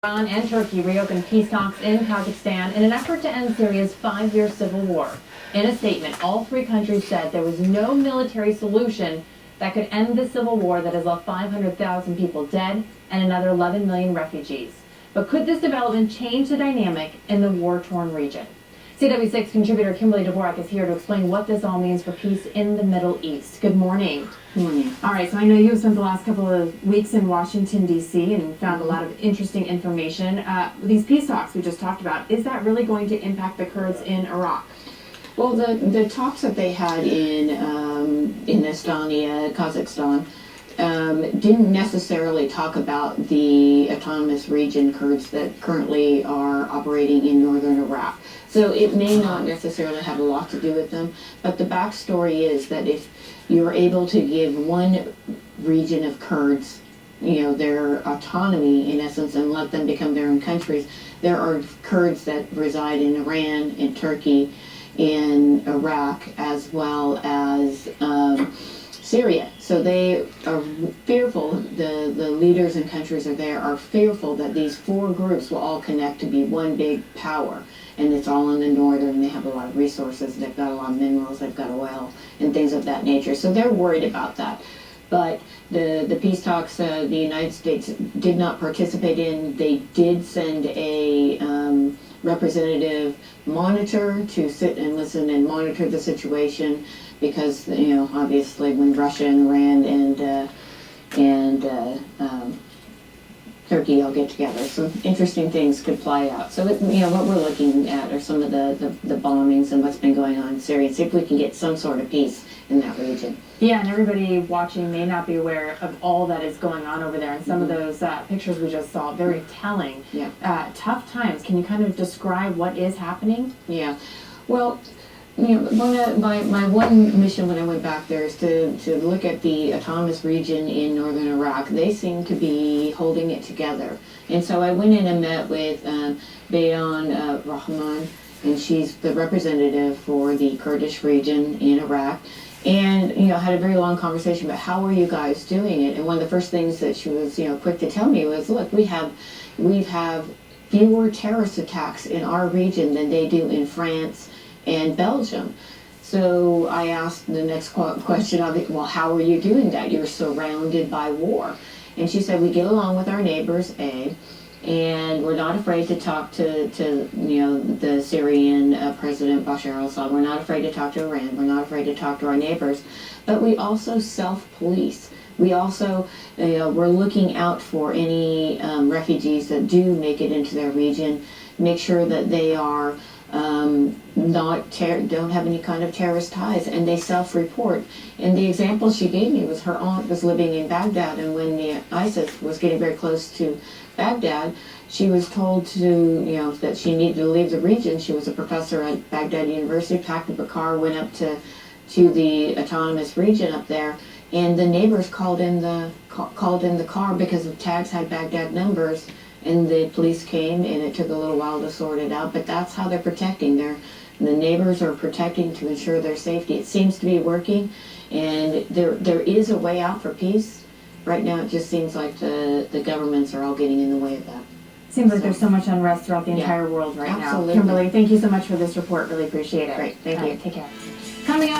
Iran and Turkey reopened peace talks in Kazakhstan in an effort to end Syria's 5-year civil war. In a statement, all three countries said there was no military solution that could end the civil war that has left 500,000 people dead and another 11 million refugees. But could this development change the dynamic in the war-torn region? CW6 contributor Kimberly Dvorak is here to explain what this all means for peace in the Middle East. Good morning. Good morning. All right, so I know you've spent the last couple of weeks in Washington, D.C. and found a lot of interesting information. These peace talks we just talked about, is that really going to impact the Kurds in Iraq? Well, the talks that they had in Estonia, Kazakhstan, didn't necessarily talk about the autonomous region Kurds that currently are operating in northern Iraq. So it may not necessarily have a lot to do with them, but the backstory is that if you're able to give one region of Kurds, their autonomy in essence, and let them become their own countries, there are Kurds that reside in Iran, in Turkey, in Iraq, as well as Syria. So they are fearful, the leaders and countries are fearful that these four groups will all connect to be one big power. And it's all in the northern, and they have a lot of resources, they've got a lot of minerals, they've got oil, and things of that nature. So they're worried about that. But the peace talks the United States did not participate in. They did send a representative monitor to sit and listen and monitor the situation, because obviously when Russia and Iran and Turkey all get together, some interesting things could play out. So what we're looking at are some of the bombings and what's been going on in Syria, and see if we can get some sort of peace in that region. Yeah, and everybody watching may not be aware of all that is going on over there, and some of those pictures we just saw, very telling. Yeah. Tough times. Can you kind of describe what is happening? Yeah. Well, my one mission when I went back there is to look at the autonomous region in northern Iraq. They seem to be holding it together. And so I went in and met with Bayan Rahman, and she's the representative for the Kurdish region in Iraq. And had a very long conversation about how are you guys doing it. And one of the first things that she was quick to tell me was, look, we have fewer terrorist attacks in our region than they do in France and Belgium. So I asked the next question of it, well, how are you doing that? You're surrounded by war. And she said, we get along with our neighbors, and we're not afraid to talk to the Syrian President Bashar al-Assad. We're not afraid to talk to Iran. We're not afraid to talk to our neighbors. But we also self-police. We also, we're looking out for any refugees that do make it into their region, make sure that they are don't have any kind of terrorist ties, and they self-report. And the example she gave me was her aunt was living in Baghdad, and when the ISIS was getting very close to Baghdad, she was told to, that she needed to leave the region. She was a professor at Baghdad University, packed up a car, went up to the autonomous region up there, and the neighbors called in the car because the tags had Baghdad numbers. And the police came, and it took a little while to sort it out, but that's how they're protecting. The neighbors are protecting to ensure their safety. It seems to be working, and there is a way out for peace. Right now, it just seems like the governments are all getting in the way of that. Seems like there's so much unrest throughout the entire world right Absolutely. now. Kimberly, thank you so much for this report. Really appreciate it. Great, thank you. Take care. Coming up.